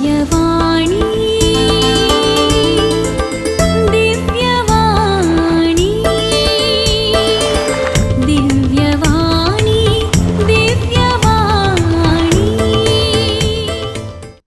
दिव्यवाणी दिव्यवाणी दिव्यवाणी दिव्यवाणी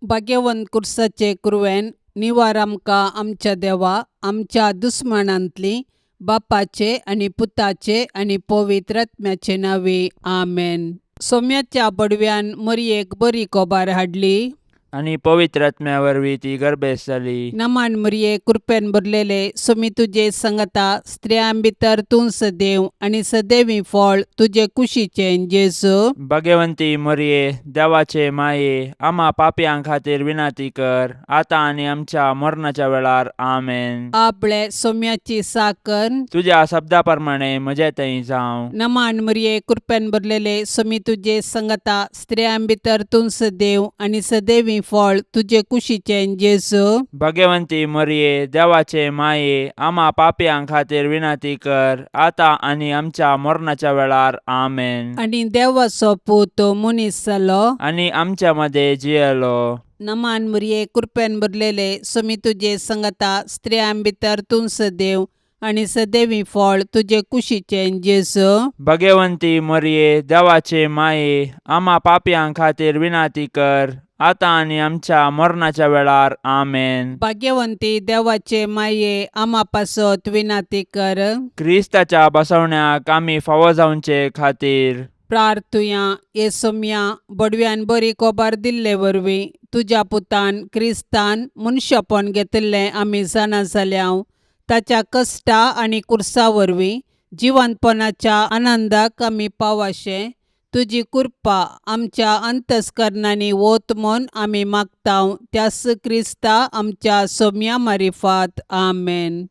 भाग्यवंत कुर्साचे कुरवेन निवार आमकां आमच्या देवा आमच्या दुस्मनांतली बापाचे आणि पुताचे आणि पवित्र आत्म्याचे नावे आमेन. सोम्याच्या बडव्यान मरियेक बरी कोबार हाडली आणि पवित्र आत्म्या वरवीं ती गर्भेस जाली. नमान मरिये कृपेन भरलेले सोमी तुजे संगता स्त्रियां भितर तूं सदैव आणि सदैवी फळ तुजे कुशीचे जेजू. भाग्यवंती मरिये देवाचे माये आम्हा पापयां खातीर विनाती कर आता आणि आमच्या मरणाच्या वेळार आमेन. आपले सोम्याची साकन तुझ्या शब्दा प्रमाणे म्हजे थंय जावं. नमान मरिये कृपेन भरलेले सोमी तुजे संगता स्त्रियां भितर तूं सदैव आणि सदैवी फळ तुजे कुशीचे जेजू. भाग्यवंती मरिये देवाचे माये आम्हा पापयां खातीर विनाती कर आता आणि आमच्या मरणाच्या वेळार आमेन. आणि देवाचो पूत मनीस जालो आणि आमच्या मध्ये जियेलो. नमान मरिये कृपेन भरलेले सोमी तुजे संगता स्त्रियां भितर तूं सदैव आणि सदैवी फळ तुजे कुशीचे जेजू. भाग्यवंती मरिये देवाचे माये आम्हा पापयां खातीर विनाती कर आता आणि आमच्या मरणाच्या वेळार आमेन. भाग्यवंती देवाचे माये आम्हा पासत विनाती कर. क्रिस्ताच्या बसवण्याक आमी फावो जावचे खातीर प्रार्थुया ये सोम्या बडव्यान बरी कोबार दिल्ले वरवीं तुज्या पुतान क्रिस्तान मनशापण घेतिल्लें आमी जाणा जाल्याव ताच्या कश्टा आनी कुर्सा वरवीं जिवंतपणाच्या आनंदाक आमी पावाशे तुजी कृपा आमच्या अंतस्करणांनी वोत म्हूण आमी मागताव त्यास क्रिस्ता आमच्या सोम्या मारिफात आमेन.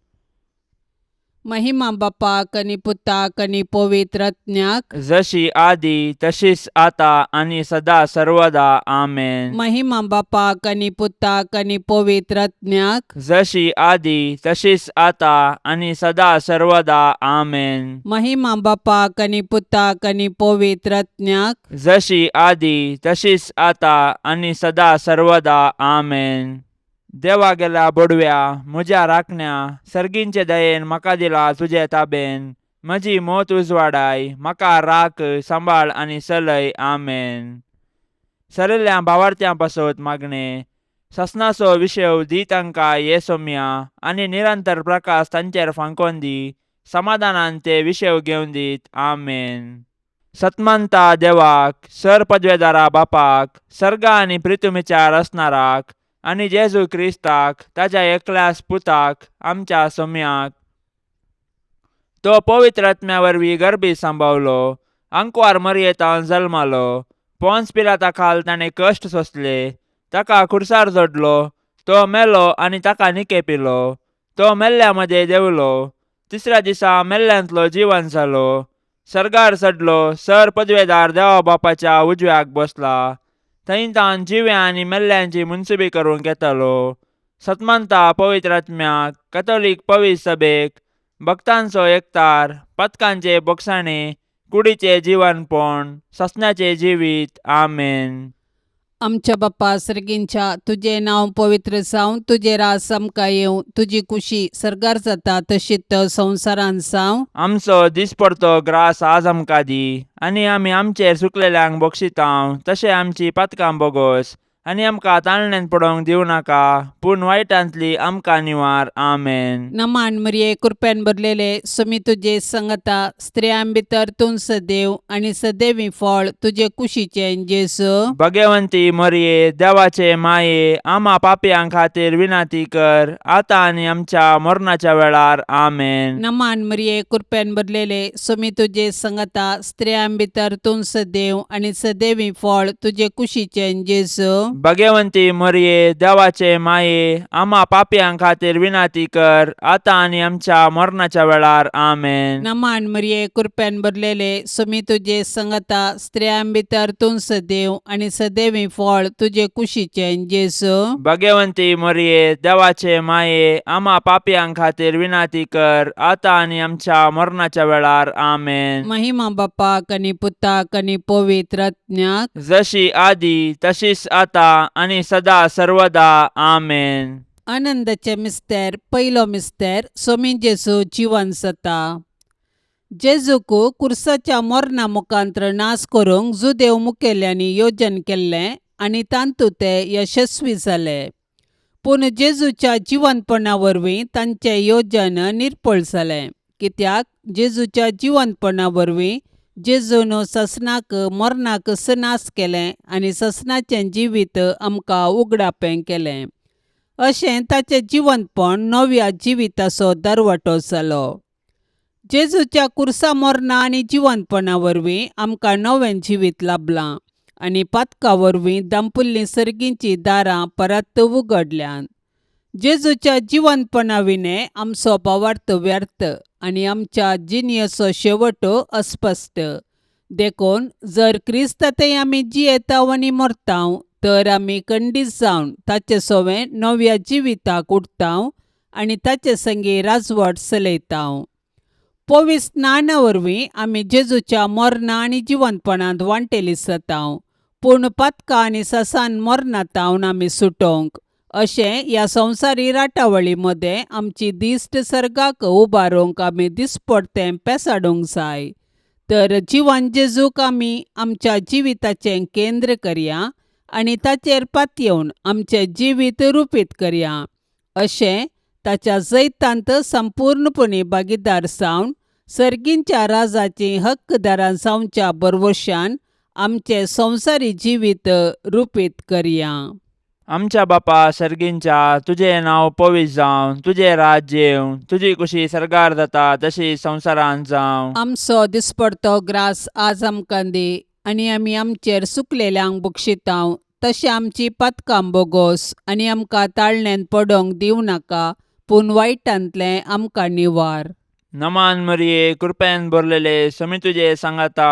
महिमा बापाक आनी पुताक आनी पवित्र आत्म्याक जशी आदी तशीच आता आणि सदा सर्वदा आमेन. महिमा बापाक आनी पुताक आनी पवित्र आत्म्याक जशी आदी तशीच आता आणि सदा सर्वदा आमेन. महिमा बापाक आनी पुताक आनी पवित्र आत्म्याक जशी आदी तशीच आता आणि सदा सर्वदा आमेन. देवा गेला बडव्या म्हज्या राखण्या सर्गींचे दयेन म्हाका दिला तुजे ताबेन म्हजी मोत उजवाडाय म्हाका राख सांबाळ आनी चलय आमेन. सरिल्ल्या भावार्थ्यां पासत मागणे ससनाचो विशय दी तांकां ये सोम्या आनी निरंतर प्रकाश तांचेर फांकोन दी समाधानान ते विशय घेवन दीत आमेन. सतमंता देवाक सर पदवेदारा बापाक सर्गा आनी पृथ्वीचार असणाराक आणि जेजू क्रिस्ताक ताच्या एकल्याच पुताक आमच्या सोम्याक तो पवित्र आत्म्या वरवीं गर्भी सांबावलो अंकुवार मरयेतावन जल्मालो पोन्स पिलाता खाल ताणें कश्ट सोंसले ताका खुर्सार जोडलो तो मेलो आनी ताका निकेपिलो तो मेल्ल्या मध्ये देवलो तिसऱ्या दिसा मेल्ल्यांतलो जिवन जालो सर्गार चडलो सर पदवेदार देवा बापाच्या उजव्याक बसला थंय तान जिव्या आनी मेल्ल्यांची मुनसुबी करूंक येतालो. सतमंता पवित्र आत्म्याक कॅथोलीक पवित्र सभेक भक्तांचो एकतार पथकांचे बोगसाणे कुडीचे जीवनपण ससण्याचे जिवीत आमेन. आमच्या बापा सर्गींच्या तुझे नाव पवित्र जावं तुझे रास आमकां येवं तुजी कुशी सर्गार जाता तशीच संवसारान जावं. आमचो दिसपडतो ग्रास आज आमकां दी आनी आमी आमचेर सुकलेल्यांक बक्षितांव तशें आमची पातकां बोगोस आनी आमकां ताळणेन पडोवंक दिवं नाका पूण वायटांतली आमकां निवार आमेन. नमान मरिये कृपेन भरलेले सोमी तुजे संगता स्त्रियां भितर तूं सदैव आणि सदैवी फळ तुजे कुशीचे जेजू. भाग्यवंती मरिये देवाचे माये आम्हा पापयां खातीर विनाती कर आता आणि आमच्या मरणाच्या वेळार आमेन. नमान मरिये कृपेन भरलेले सोमी तुजे संगता स्त्रियां भितर तूं सदैव आणि सदैवी फळ तुजे कुशीचे जेजू. भाग्यवंती मरिये देवाचे माये आम्हा पापयां खातीर विनाती कर आता आणि आमच्या मरणाच्या वेळार आमेन. नमान मरिये कृपेन भरलेले सोमी तुजे संगता स्त्रियां भितर तूं सदैव आणि सदैवी फळ तुजे कुशीचे जेजू. भाग्यवंती मरिये देवाचे माये आम्हा पापयां खातीर विनाती कर आता आणि आमच्या मरणाच्या वेळार आमेन. महिमा बापाक आनी पुताक आनी पवित्र आत्म्याक जशी आदी तशीच आता आता आणि सदा सर्वदा आमेन. आनंदाचे मिस्तेर पयलो मिस्तेर सोमीन जेजू जिवन जाता. जेजूक कुर्साच्या मरणा मुखांतर नाश करूंक जुदेव मुखेल्यांनी योजन केल्लें आनी तांतूं ते यशस्वी जाले. पूण जेजूच्या जिवंतपणा वरवीं तांचें योजन निर्फळ जालें, कित्याक जेजूच्या जिवंतपणा वरवीं जेजून ससनाक मरणाक नाश केलें आनी ससनाचें जिवीत आमकां उगडापें केलें. अशें ताचें जिवंतपण नव्या जिविताचो दरवटो जालो. जेजूच्या कुर्सा मरणा आनी जिवंतपणा वरवीं आमकां नवें जिवीत लाभलां आनी पातका वरवीं दांपुल्लीं सर्गींचीं दारां परत उगडल्यांत. जेजूच्या जिवंतपणा विने आमचो भावार्थ व्यर्थ आनी आमच्या जिणेचो शेवट अस्पश्ट. देखून जर क्रिस्तांतय आमी जियेतांव आनी मरतांव तर आमी खंडीत जावन ताचे सोवें नव्या जिविताक उठतांव आनी ताचे संगी राजवट चलयतांव. पवित्र स्नाना वरवीं आमी जेजूच्या मरणा आनी जिवंतपणांत वांटेली जातांव, पूण पातका आनी ससान मरणांतावन आमी सुटोंक. अशें ह्या संवसारी राटावळी मदें आमची दिश्ट सर्गाक उबारूंक आमी दिसपडतें पेसाडूंक जाय. तर जिवन जेजूक आमी आमच्या जिविताचें केंद्र करया आनी ताचेर पातयेवन आमचें जिवीत रुपीत करया. अशें ताच्या जैतांत संपूर्णपणी भागीदार जावन सर्गींच्या राजाचीं हक्कदारां जावच्या बरवशान आमचें संवसारी जिवीत रुपीत करया. आमच्या बापा सर्गींच्या, तुजें नांव पवित्र जावं, तुजें राज्य येवं, तुजी कुशी सर्गार जाता तशी संवसारांत जावं. आमचो दिसपडतो ग्रास आज आमकां दी आनी आमी आमचेर सुकलेल्यांक बक्षितांव, तशें आमची पातकां बोगोस आनी आमकां ताळणेन पडोंक दिवं नाका, पूण वायटांतलें आमकां निवार. नमान मरिये, कृपेन भरलेले, समी तुजे सांगाता,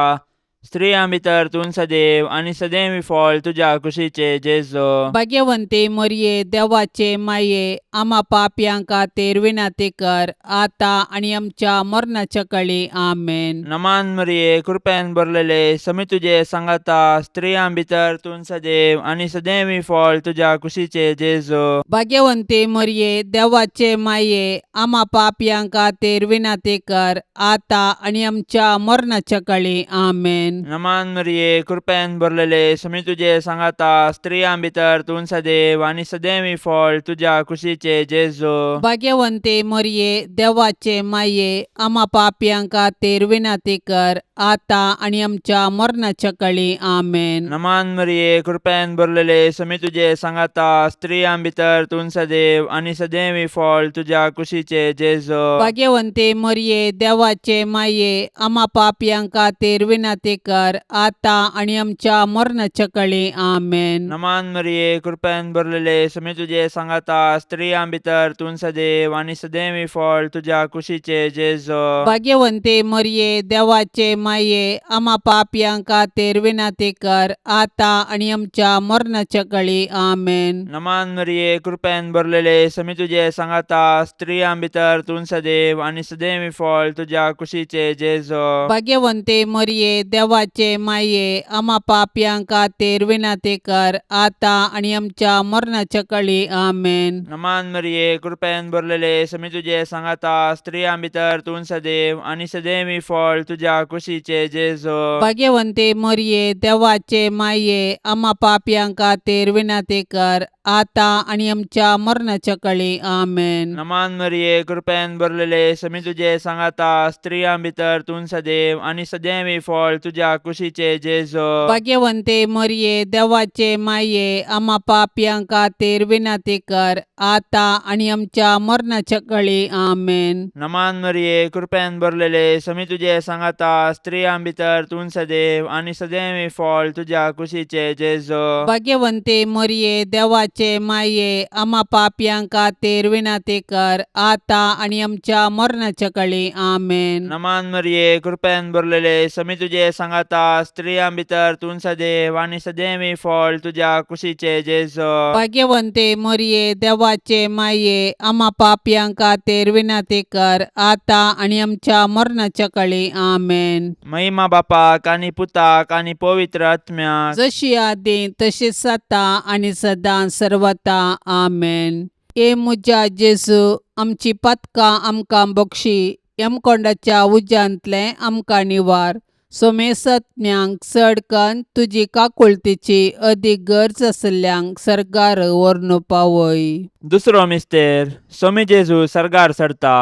स्त्रियां भितर तूं सदैव आनी सदैवी फळ तुज्या कुशीचे जेजो. भाग्यवंते मरिये, देवाचे माये, आम्हा पापयांक खातीर विनाती कर, आता आनी आमच्या मरणाच्या काळी आमेन. नमान मरिये, कृपेन भरलेले, समी तुजे सांगाता, स्त्रियां भितर तूं सदैव आनी सदैवी फळ तुज्या कुशीचे जेजो. भाग्यवंते मरिये, देवाचे माये, आम्हा पापयांक खातीर विनाती कर, आता आनी आमच्या मरणाच्या काळी आमेन. नमान मरिये, कृपेन भरलेले, समी तुजे सांगाता, स्त्रियां भितर तूं सदैव आनी सदैवी फळ तुज्या कुशीचे जेजो. भाग्यवंते मरिये, देवाचे माये, आम्हा पापयांक खातीर विनाती कर, आता आनी आमच्या मरणाच्या काळी आमेन. नमान मरिये, कृपेन भरलेले, समी तुजे सांगाता, स्त्रियां भितर तूं सदैव आनी सदैवी फळ तुज्या कुशीचे जेजो. भाग्यवंते मरिये, देवाचे माये, आम्हा पापयांक खातीर विनाती कर, आता आनी आमच्या मरणाच्या काळी आमेन. नमान मरिये, कृपेन भरलेले, समी तुजे सांगाता, स्त्रियां भितर तूं सदैव आनी सदैवी फळ तुज्या कुशीचे जेजो. भाग्यवंते मरिये, देवाचे माये, आम्हा पापयांक खातीर विनाती कर, आता आनी आमच्या मरणाच्या काळी आमेन. नमान मरिये, कृपेन भरलेले, समी तुजे सांगाता, स्त्रियां भितर तूं सदैव आनी सदैवी फळ तुज्या कुशीचे जेजो. भाग्यवंते मरिये, देवाचे माये, आम्हा पापयांक खातीर विनाती कर, आता आनी आमच्या मरणाच्या काळी आमेन. नमान मरिये, कृपेन भरलेले, समी तुजे सांगाता, स्त्रियां भितर तूं सदैव आनी सदैवी फळ तुज्या कुशीचे जेजो. भाग्यवंते मरिये, देवाचे माये, आम्हा पापयांक खातीर विनाती कर, आता आनी आमच्या मरणाच्या काळी आमेन. नमान मरिये, कृपेन भरलेले, समी तुजे सांगाता, स्त्रियां भितर तूं सदैव आनी सदैवी फळ तुज्या कुशीचे जेजो. भाग्यवंते मरिये, देवाचे माये, आम्हा पापयांक खातीर विनाती कर, आता आनी आमच्या मरणाच्या काळी आमेन. नमान मरिये, कृपेन भरलेले, समी तुजे सांगाता, स्त्रियां भितर तूं सदैव आनी सदैवी फळ तुज्या कुशीचे जेजो. भाग्यवंते मरिये, देवाचे देवाचे माये आम्हा पापयांक खातीर विनंती कर आता आणि आमच्या मरणाच्या काळी आमेन. नमान मरिये कृपेन भरलेले समी तुझे सांगाता स्त्रियां भितर तूं सदैव आणि सदैवी फळ तुझ्या कुशीचे जेजो. भाग्यवंते मरिये देवाचे माये आम्हा पापयांक खातीर विनंती कर आता आणि आमच्या मरणाच्या काळी आमेन. महिमा बापाक आणि पुताक आणि पवित्र आत्म्याक जशी आदी तशीच आता आणि सदां सर्वता आमेन. ए मुजा जेजू आमची पथकां आमकां बक्षी यमकोंडाच्या उज्यांतले आमकां निवार. सोमेसत्म्यांक चडकन तुजी काकुळतीची अदीक गरज आसल्यांक सर्गार व्हरून पावय. दुसरो मिस्तेर सोमी जेजू सर्गार सरता.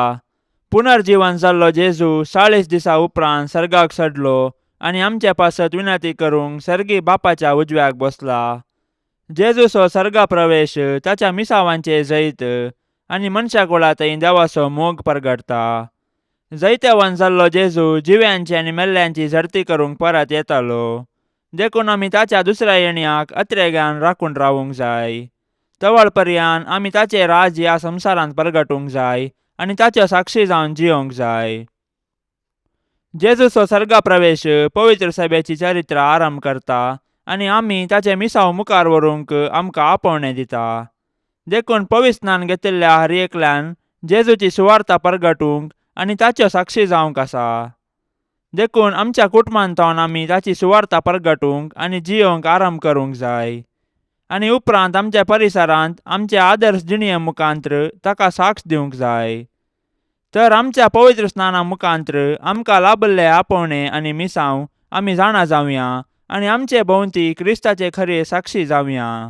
पुनर्जीवन जाल्लो जेजू 40 दिसा उपरांत सर्गाक चडलो आणि आमच्या पासत विनंती करूंक सर्गी बापाच्या उजव्याक बसला. जेजूचो सर्गा प्रवेश ताच्या मिसावांचे जैत आणि मनशा कुळांतय देवाचो मोग परगडता. जैत्यावन जाल्लो जेजू जिव्यांची आणि मेल्ल्यांची झरती करूंक परत येतालो. देखून आमी ताच्या दुसऱ्या येण्याक अत्रेग्यान राखून रावूंक जाय. तवळ पर्यान आमी ताचे राज ह्या संवसारांत परगटूंक जाय आणि ताच्यो साक्षी जावन जियोंक जाय. जेजूचो सर्गा प्रवेश पवित्र सभेची चरित्र आरंभ करता आणि आमी ताचे मिसाव मुखार व्हरूंक आमकां आपोवणें दिता. देखून पवित्र स्नान घेतिल्ल्या हर एकल्यान जेजूची सुवार्ता परगटूंक आणि ताच्यो साक्षी जावंक आसा. देखून आमच्या कुटुंबांतवन आमी ताची सुवार्ता परगटूंक आणि जियोंक आरंभ करूंक जाय. आणि उपरांत आमच्या परिसरांत आमच्या आदर्श जिणये मुखांत्र ताका साक्ष दिवंक जाय. तर आमच्या पवित्र स्नाना मुखांत्र आमकां लाभल्ले आपोवणे आणि मिसांव आमी जाणा जावया आणि आमचे भोंवती क्रिस्ताचे खरे साक्षी जावया.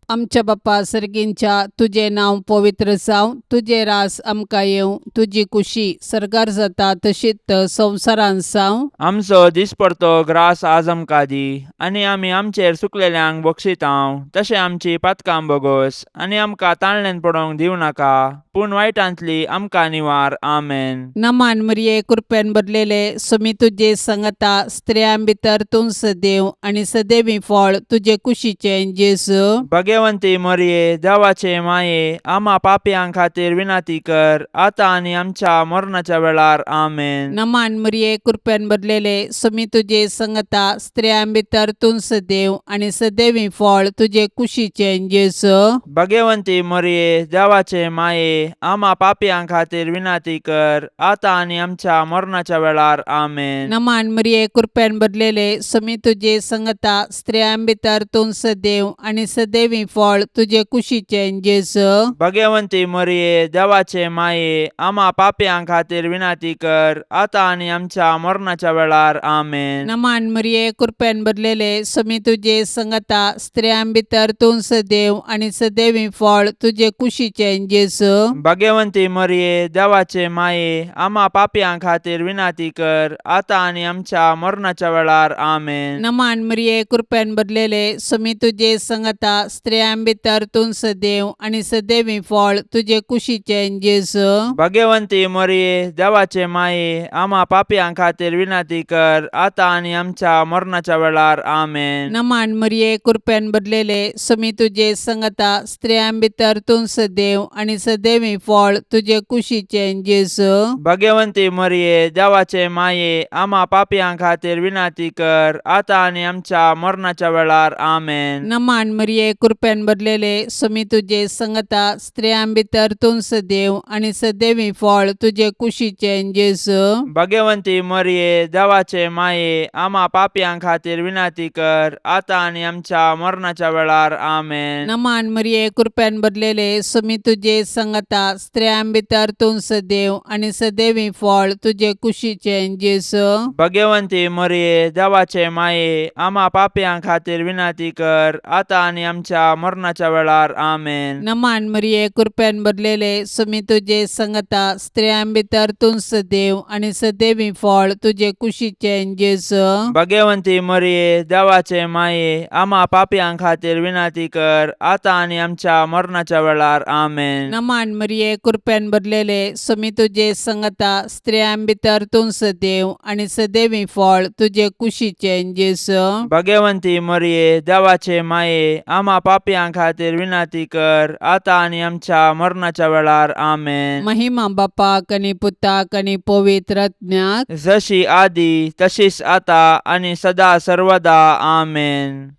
आमच्या बापा सर्गींच्या तुझे नांव पवित्र जावं, तुझे रास आमकां येवं, तुजी कुशी सर्गार जाता तशीच संवसारांत जावं. आमचो दिसपडतो ग्रास आज आमकां दी आणि आमी आमचेर सुकलेल्यांक बक्षितांव तशें आमची पातकां बोगोस आणि आमकां ताळणेन पडोवंक दिवं नाका पूण वायटांतली आमकां निवार. आमेन. नमान मरिये कृपेन भरलेले समी तुजे संगता स्त्रियां भितर तूं सदैव आणि सदैवी फळ तुजे कुशीचे जेजू. भाग्यवंती मरिये देवाचे माये आम्हा पापयांक खातीर विनंती कर आता आणि आमच्या मरणाच्या वेळार. आमेन. नमान मरिये कृपेन भरलेले समी तुजे संगता स्त्रियां भितर तूं सदैव आणि सदैवी फळ तुजे कुशीचे जेजू. भाग्यवंती मरिये देवाचे माये आम्हा पापयांक खातीर विनंती कर आता आणि आमच्या मरणाच्या वेळार. आमेन. नमान मरिये कृपेन भरलेले समी तुजे संगता स्त्रियां भितर तूं सदैव आणि सदैवी फळ तुजे कुशीचे जेजू. भाग्यवंती मरिये देवाचे माये आम्हा पापयांक खातीर विनंती कर आता आणि आमच्या मरणाच्या वेळार. आमेन. नमान मरिये कृपेन भरलेले समी तुजे संगता स्त्रियां भितर तूं सदैव आणि सदैवी फळ तुजे कुशीचे जेजू. भाग्यवंती मरिये देवाचे माये आम्हा पापयांक खातीर विनंती कर आता आणि आमच्या मरणाच्या वेळार. आमेन. नमान मरिये कृपेन भरलेले समी तुजे संगता स्त्रियां भितर तूं सदैव आणि सदैवी फळ तुजे कुशीचे जेजू. भाग्यवंती मरिये देवाचे माये आम्हा पापयांक खातीर विनंती कर आता आणि आमच्या मरणाच्या वेळार. आमेन. नमान मरिये कृपेन भरलेले समी तुजे संगता स्त्रियां भितर तूं सदैव आणि सदैवी फळ तुजे कुशीचे जेजू. भाग्यवंती मरिये देवाचे माये आम्हा पापयांक खातीर विनंती कर आता आणि आमच्या मरणाच्या वेळार. आमेन. नमान मरिये कृपेन भरलेले समी तुजे संगता स्त्रियां भितर तूं सदैव आणि सदैवी फळ तुजे कुशीचे जेजू. भाग्यवंती मरिये देवाचे माये आम्हा पापयांक खातीर विनंती कर आता आणि आमच्या मरणाच्या वेळार. आमेन. नमान मरिये कृपेन भरलेले समी तुजे संगता स्त्रियां भितर तूं सदैव आणि सदैवी फळ तुजे कुशीचे जेजू. भाग्यवंती मरिये देवाचे माये आम्हा पापयांक खातीर विनंती कर आता आणि आमच्या मरणाच्या वेळार. आमेन. नमान मरिये कृपेन भरलेले समी तुजे संगता स्त्रियां भितर तूं सदैव आणि सदैवी फळ तुजे कुशीचे जेजू. भाग्यवंती मरिये देवाचे माये आम्हा पापयांक खातीर विनंती कर आता आणि आमच्या मरणाच्या वेळार. आमेन. नमान मरिये कृपेन भरलेले समी तुजे संगता स्त्रियां भितर तूं सदैव आणि सदैवी फळ तुजे कुशीचे जेजू. भाग्यवंती मरिये देवाचे माये आम्हा पापियां खातीर विनंती कर, आता आणि आमच्या मरणाच्या वेळार आमेन. महिमा बापाक आनी पुताक आनी पवित्र आत्म्याक, जशी आदी तशीच आता आणि सदा सर्वदा आमेन.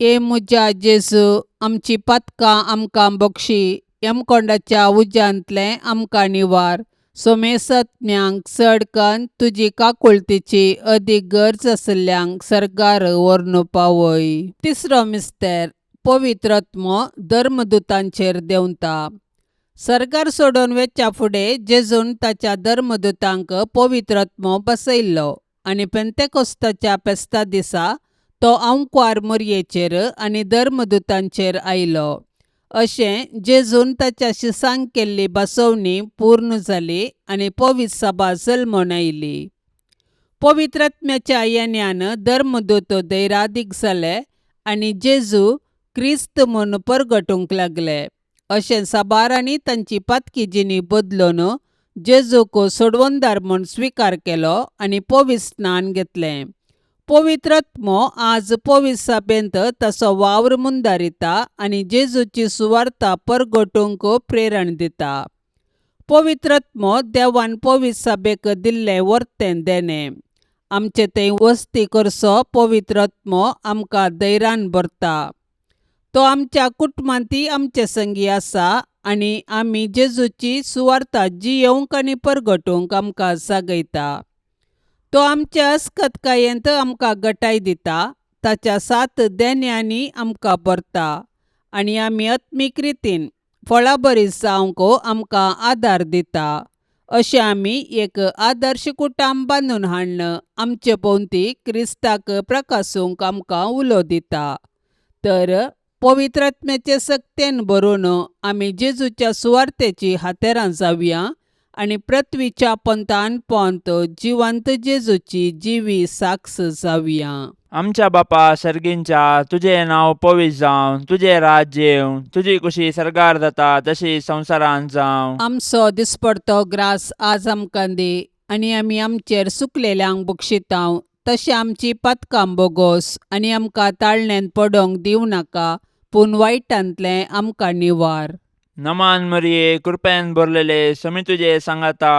ए मुजा जेजू, आमची पातकां आमकां बक्षी, यमकोंडाच्या उज्यांतले आमकां निवार. सोमेसत्म्यांक चडकन तुजी काकुळतीची अदीक गरज आसल्यांक सरकार व्हरून पावय. तिसरो मिस्तेर, पवित्र आत्मो धर्मदुतांचेर देंवता. सरकार सोडून वेच्या फुडें जेजून ताच्या धर्मदुतांक पवित्र आत्मो बसयल्लो आनी पेंतेकोस्ताच्या फेस्ता दिसा तो आंवकार मरयेचेर आनी धर्मदुतांचेर आयलो. अशें जेजून ताच्या शिसांक केल्ली बसवणी पूर्ण जाली आनी पवित्र सभा जल्मोन आयली. पवित्र आत्म्याच्या येण्यान धर्मदूत दैरादीक जाले आनी जेजू क्रिस्त म्हूण परगटूंक लागले. अशें साबारांनी तांची पातकी जिणी बदलून जेजूक सोडवंदार म्हूण स्विकार केलो आनी पवित्र स्नान घेतलें. पवित्र आत्मो आज पवित्र सभेंत ताचो वावर मुंदारिता आनी जेजूची सुवार्ता परगटूंक प्रेरण दिता. पवित्र आत्मो देवान पवित्र सभेक दिल्लें वर्तें देणें. आमचे थंय वस्ती करचो पवित्र आत्मो आमकां धैर्यान भरता. तो आमच्या कुटुंबांतय आमचे संगी आसा आनी आमी जेजूची सुवार्ता जियोंक आनी परगटूंक आमकां जागयता. तो आमच्या अस्खतकायेंत आमकां घटाय दिता, ताच्या 7 देण्यांनी आमकां भरता आनी आमी आत्मीक रितीन फळां बरी जावंक आमकां आदार दिता. अशें आमी एक आदर्श कुटुंब बांदून हाडन आमचे भोंवती क्रिस्ताक प्रकाशूंक आमकां उलो दिता. तर पवित्र आत्म्याचे सक्तेन भरून आमी जेजूच्या सुवार्तेची हातेरां जावया आनी पृथ्वीच्या पंतान पंत जिवंत जेजूची जिवी साक्ष जावया. आमच्या बापा सर्गींच्या, तुझे नाव पवित्र जावं, तुझे राज्य येवं, तुझी कुशी सरकार जाता तशी संवसारांत जावं. आमचो दिसपडतो ग्रास आज आमकां दी आनी आमी आमचेर सुकलेल्यांक बक्षितांव, तशें आमची पातकां बोगोस आनी आमकां ताळणेन पडोंक दिवं नाका, पूण वायटांतलें आमकां निवार. नमान मरिये, कृपेन भरलेले, समी तुझे सांगाता,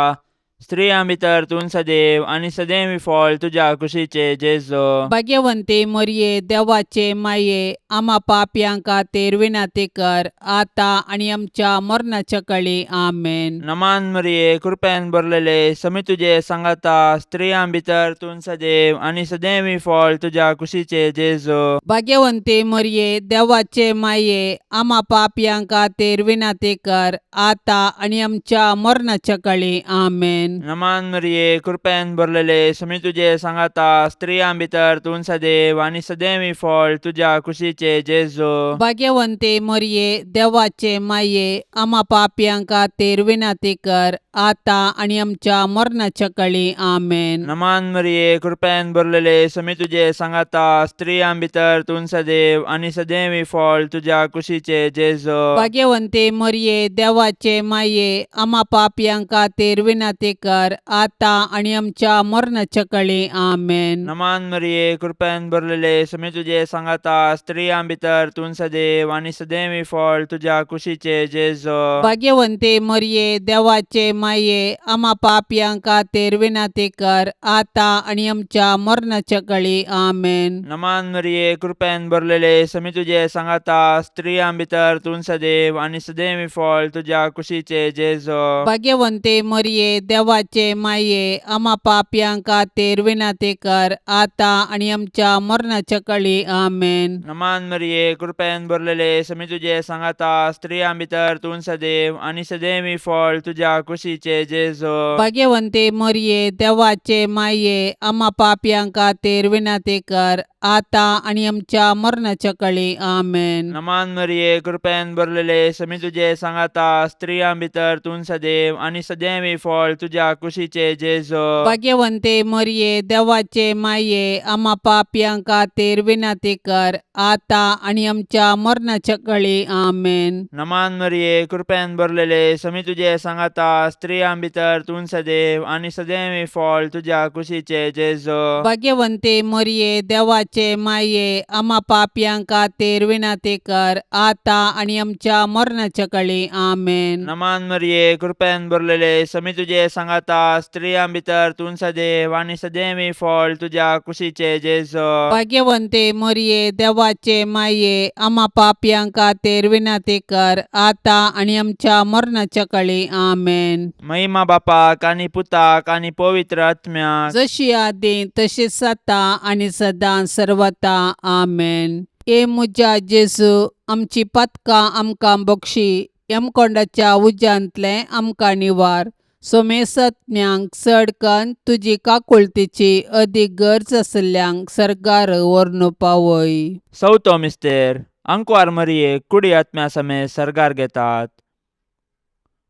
स्त्रियां भितर तूं सदैव आनी सदैवी फळ तुझ्या कुशीचे जेजो. भाग्यवंते मरिये, देवाचे माये, आम्हा पापयां खातीर विनंती कर, आता आनी आमच्या मरणाच्या काळी आमेन. नमान मरिये, कृपेन भरलेले, समी तुझे सांगाता, स्त्रियां भितर तूं सदैव आनी सदैवी फळ तुझ्या कुशीचे जेजो. भाग्यवंते मरिये, देवाचे माये, आम्हा पापयां खातीर विनंती कर, आता आनी आमच्या मरणाच्या काळी आमेन. नमान मरिये, कृपेन भरलेले, समी तुझे सांगाता, स्त्रियां भितर तूं सदैव आनी सदैवी फळ तुझ्या कुशीचे जेजो. भाग्यवंते मरिये, देवाचे माये, आम्हा पापयां खातीर विनंती कर, आता आनी आमच्या मरणाच्या काळी आमेन. नमान मरिये, कृपेन भरलेले, समी तुझे सांगाता, स्त्रियां भितर तूं सदैव आनी सदैवी फळ तुझ्या कुशीचे जेजो. भाग्यवंते मरिये, देवाचे माये, आम्हा पापयां खातीर विनंती कर, आता आनी आमच्या मरणाच्या काळी आमेन. नमान मरिये, कृपेन भरलेले, समी तुझे सांगाता, स्त्रियां भितर तूं सदैव आनी सदैवी फळ तुझ्या कुशीचे जेजो. भाग्यवंते मरिये, देवाचे माये, आम्हा पापयां खातीर विनंती कर, आता आनी आमच्या मरणाच्या काळी आमेन. नमान मरिये, कृपेन भरलेले, समी तुझे सांगाता, स्त्रियां भितर तूं सदैव आनी सदैवी फळ तुझ्या कुशीचे जेजो. भाग्यवंते मरिये, देवाचे माये, आम्हा पापयां खातीर विनंती कर, आता आनी आमच्या मरणाच्या काळी आमेन. नमान मरिये, कृपेन भरलेले, समी तुझे सांगाता, स्त्रियां भितर तूं सदैव आनी सदैवी फळ तुझ्या कुशीचे जेजो. भाग्यवंते मरिये, देवाचे माये, आम्हा पापयां खातीर विनंती कर, आता आनी आमच्या मरणाच्या काळी आमेन. नमान मरिये, कृपेन भरलेले, समी तुझे सांगाता, स्त्रियां भितर तूं सदैव आनी सदैवी फळ तुझ्या तुझ्या कुशीचे जेजो भाग्यवंते मरिये देवाचे माये आम्हा पापियां खातीर विनंती कर आता आणि आमच्या मरणाच्या काळी आमेन. नमान मरिये कृपेन भरलेले समी तुझे सांगाता स्त्रियां भितर तूं सदैव आणि सदैव फळ तुझ्या कुशीचे जेजो भाग्यवंते मरिये देवाचे माये आम्हा पापियां खातीर विनंती कर आता आणि आमच्या मरणाच्या काळी आमेन. नमान मरिये कृपेन भरलेले समी तुझे सांगाता स्त्रियां भितर तूं सदैव आणि सदैव फळ तुझ्या कुशीचे जेजो भाग्यवंते मरिये देवाचे माये आम्हा पापियां खातीर विनंती कर आता आणि आमच्या मरणाच्या काळी आमेन. महिमा बापाक आणि पुताक आणि पवित्र आत्म्याक जशी आदी तशीच आता आणि सदां सर्वता आमेन. ए मुजा जेजू आमची पतकां आमकां बक्षी यमकोंडाच्या उज्यांतले आमकां निवार. सोमेसत्म्यांक चडकन तुजी काकुळतीची अदीक गरज आसल्यांक सरकार व्हरून पावय. सवतो मिस्तेर अंकवार मरिये कुडी आत्म्या समेत सर्गार घेतात.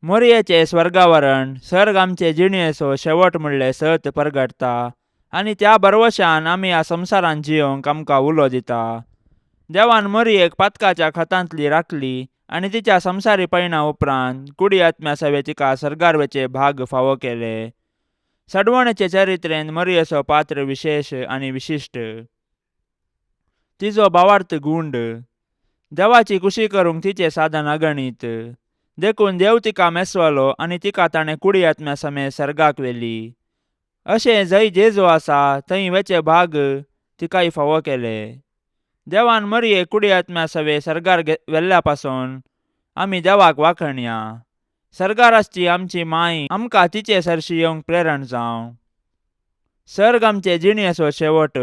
मोरयेचे स्वर्गावरण सर्ग आमचे जिणयेचो शेवट म्हणले सत परगटता आणि त्या बरवशान आमी ह्या संवसारान जियोंक आमकां उलो दिता. देवान मरियेक पातकाच्या खतांतली राखली आणि तिच्या संवसारी पैणा उपरांत कुडी आत्म्या सवे तिका सर्गारवेचे भाग फावो केले. सडवणेचे चरित्रेंत मरियेचो पात्र विशेष आणि विशिश्ट. तिचो भावार्थ गुंड. देवाची कुशी करूंक तिचे साधन अगणित. देखून देव तिका मेसवलो आणि तिका ताणें कुडी आत्म्या समेत सर्गाक व्हेली. अशें जंय जेजो आसा थंय वेचे भाग तिकाय फावो केले. देवान मरिये कुडी आत्म्या सवे सर्गार व्हेल्ल्या पासून आमी देवाक वाखणया. सर्गार आसची आमची माय आमकां तिचे सरशी येवंक प्रेरण जावं. सर्ग आमचे जिणयेचो शेवट.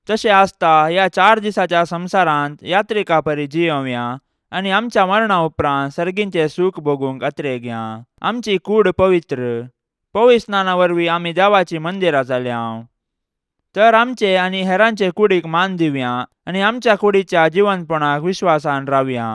तशें आसता ह्या 4 दिसाच्या संवसारांत यात्रिका परी जियोवया आणि आमच्या मरणा उपरांत सर्गींचे सूख भोगूंक अत्रेक या. आमची कूड पवित्र. पविस्नाना वरवीं आमी देवाची मंदिरां जाल्यां. तर आमचे आनी हेरांचे कुडीक मान दिवया आणि आमच्या कुडीच्या जिवंतपणाक विश्वासान रावया.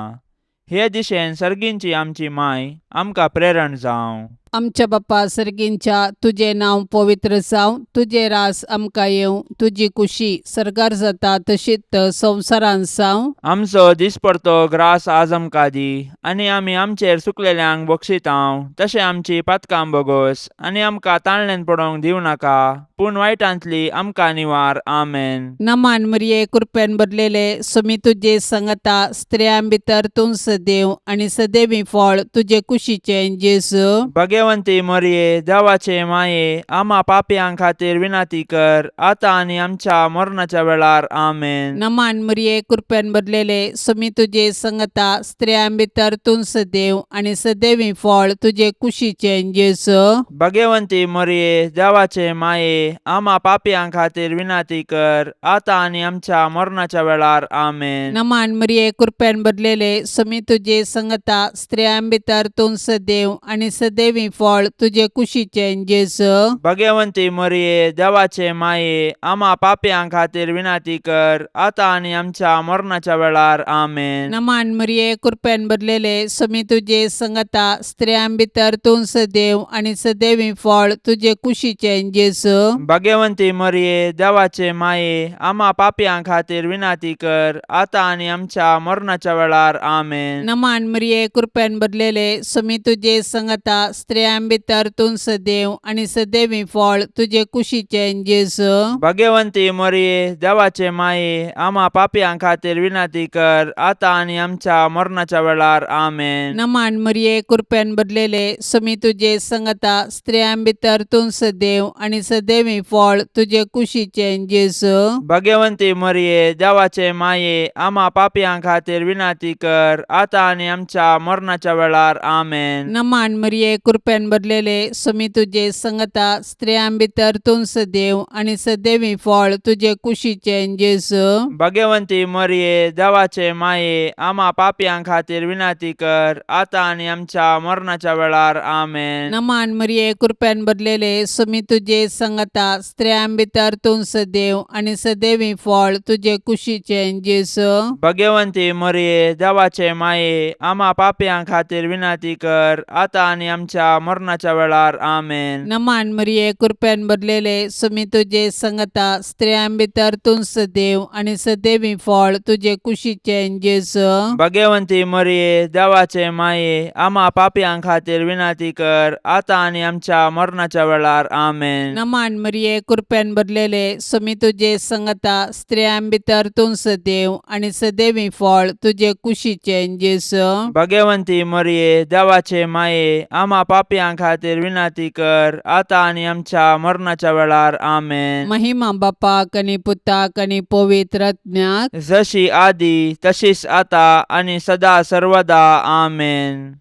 हे दिशेन सर्गींची आमची माय आमकां प्रेरण जावं. आमच्या बापा सर्गींच्या तुझे नांव पवित्र जावं. तुझे रास आमकां येवं. तुजी कुशी सर्गार जाता तशीच संवसारांत जावं. आमचो दिसपडतो ग्रास आज आमकां दी आणि आमी आमचेर सुकलेल्यांक बक्षितांव. तशें आमची पातकां बोगोस आणि आमकां ताळणेन पडोवंक दिवं नाका पूण वायटांतली आमकां निवार. आमेन. नमान मरिये कृपेन भरलेले समी तुजे सांगता स्त्रियां भितर तूं सदैव आणि सदैवी फळ तुजे कुशीचे जेजू भाग्यवंती मरिये देवाचे माये आम्हा पापियां खातीर विनंती कर आता आणि आमच्या मरणाच्या वेळार. आमेन. नमान मरिये कृपेन भरलेले समी तुजे सांगता स्त्रियां भितर तूं सदैव आणि सदैवी फळ तुजे कुशीचे जेजू भाग्यवंती मरिये देवाचे माये आम्हा पापियां खातीर विनंती कर आता आणि आमच्या मरणाच्या वेळार. आमेन. नमान मरिये कृपेन भरलेले समी तुजे सांगता स्त्रियां भितर तूं सदैव आणि सदैवी फळ तुजे कुशीचे जेजू भाग्यवंती मरिये देवाचे माये आम्हा पापियां खातीर विनंती कर आता आणि आमच्या मरणाच्या वेळार. आमेन. नमान मरिये कृपेन भरलेले समी तुजे सांगता स्त्रियां भितर तूं सदैव आणि सदैवी फळ तुजे कुशीचे जेजू भाग्यवंती मरिये देवाचे माये आम्हा पापियां खातीर विनंती कर आता आणि आमच्या मरणाच्या वेळार. आमेन. नमान मरिये कृपेन भरलेले समी तुजे सांगता स्त्रियां भितर तूं सदैव आणि सदैवी फळ तुजे कुशीचे जेजू भाग्यवंती मरिये देवाचे माये आम्हा पापियां खातीर विनंती कर आता आणि आमच्या मरणाच्या वेळार. आमेन. नमान मरिये कृपेन भरलेले समी तुजे सांगता स्त्रियां भितर तूं सदैव आणि सदैवी फळ तुजे कुशीचे जेजू भाग्यवंती मरिये देवाचे माये आम्हा पापियां खातीर विनंती कर आता आणि आमच्या मरणाच्या वेळार. आमेन. नमान मरिये कृपेन भरलेले समी तुजे सांगता स्त्रियां भितर तूं सदैव आणि सदैवी फळ तुजे कुशीचे जेजू भाग्यवंती मरिये देवाचे माये आम्हा पापियां खातीर विनंती कर आता आणि आमच्या मरणाच्या वेळार. आमेन. नमान मरिये कृपेन भरलेले समी तुजे सांगता स्त्रियां भितर तूं सदैव आणि सदैवी फळ तुजे कुशीचे जेजू भाग्यवंती मरिये देवाचे माये आम्हा पापियां खातीर विनंती कर आता आणि आमच्या आमच्या मरणाच्या वेळार आमेन. नमान मरिये कृपेन भरलेले सुमी तुझे संगता स्त्रियां भितर तूं सदैव आणि सदैवी फळ तुझे कुशीचे जेजू. भाग्यवंती मरिये देवाचे माये आम्हा पापियां खातीर विनंती कर आता आणि आमच्या मरणाच्या वेळार आमेन. नमान मरिये कृपेन भरलेले सुमी तुझे संगता स्त्रियां भितर तूं सदैव आणि सदैवी फळ तुझे कुशीचे जेजू. भाग्यवंती मरिये देवाचे माये आम्हा पापियां खातीर विनंती कर आता आणि आमच्या मरणाच्या वेळार आमेन. महिमा बापाक आणि पुताक आणि पवित्र आत्म्याक जशी आदी तशीच आता आणि सदा सर्वदा आमेन.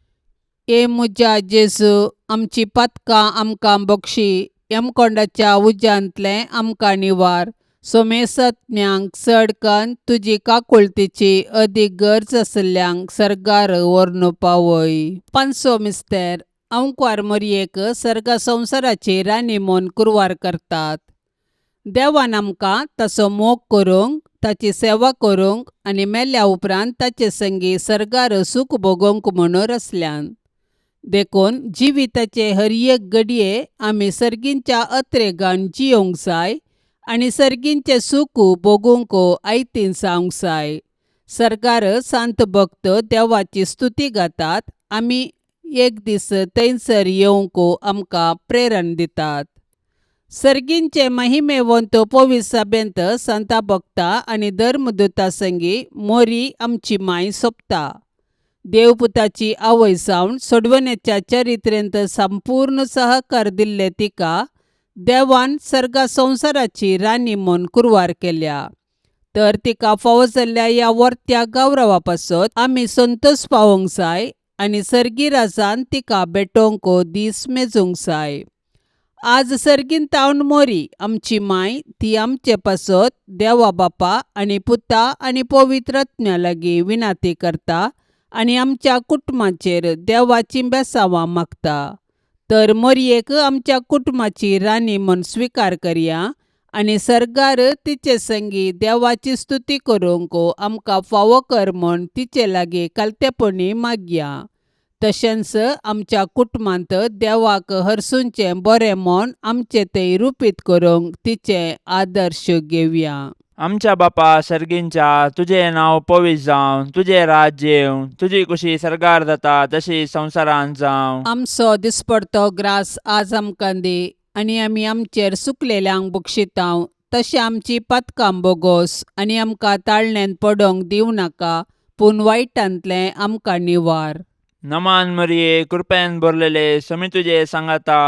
ए मुजा जेजू आमची पातकां आमकां बक्षी यमकोंडाच्या उज्यांतले आमकां निवार. सोमेसत्म्यांक चडकन तुजी काकुळतीची अदीक गरज आसल्यांक सर्गार व्हरून पावय. पांचवो मिस्तेर अंकुर मरियेक सर्ग संवसाराची राणी म्हूण कुरवार करतात. देवान आमकां ताचो मोग करूंक ताची सेवा करूंक आनी मेल्या उपरांत ताचे संगी सर्गार सूख भोगूंक म्हणून रचल्यान. देखून जिविताचे हर एक घडये आमी सर्गींच्या अत्रेगान जियोंक जाय आनी सर्गींचे सूख भोगूंक आयतीन जावंक जाय. सर्गार सांत भक्त देवाची स्तुती गातात. आमी एक दीस थंयसर येवंक आमकां प्रेरण दितात. सर्गींचे महिमेवंत पवित्र सभेंत संता भक्ता आनी धर्मदूता संगी मोरी आमची माय सोंपता. देवपुताची आवय जावन सोडवण्याच्या चरित्रेंत संपूर्ण सहकार दिल्ले तिका देवान सर्गा संवसाराची राणी म्हूण कुरवार केल्या. तर तिका फावो जाल्ल्या ह्या वर्त्या गौरवा पासत आमी संतोश पावोंक जाय आनी सर्गी राजान तिका भेटोवंक दीस मेजूंक जाय. आज सर्गीन तावन मोरी आमची माय ती आमचे पासत देवा बापा आनी पुता आनी पवित्र आत्म्या लागीं विनंती करता आनी आमच्या कुटुंबाचेर देवाची बेसांवां मागता. तर मोरयेक आमच्या कुटुंबाची राणी म्हूण स्विकार करया आनी सर्गार तिचे संगी देवाची स्तुती करूंक आमकां फावो कर म्हूण तिचे लागीं कालतेपणी मागया. तशेंच आमच्या कुटुंबांत देवाक हरसूंचें बरें म्हूण आमचे थंय रुपीत करूंक तिचे आदर्श घेवया. आमच्या बापा सर्गींच्या तुझे नाव पवित्र जावं, तुझे राज्य येवं, तुझी कुशी सर्गार जाता तशी संवसारांत जावं. आमचो दिसपडतो ग्रास आज आमकां दी आनी आमी आमचेर सुकलेल्यांक बक्षितांव. तशें आमची पातकां बोगोस आनी आमकां ताळणेंत पडोवंक दिवं नाका पूण वायटांतलें आमकां निवार. नमान मरिये कृपेन भरलेले समी तुझे सांगाता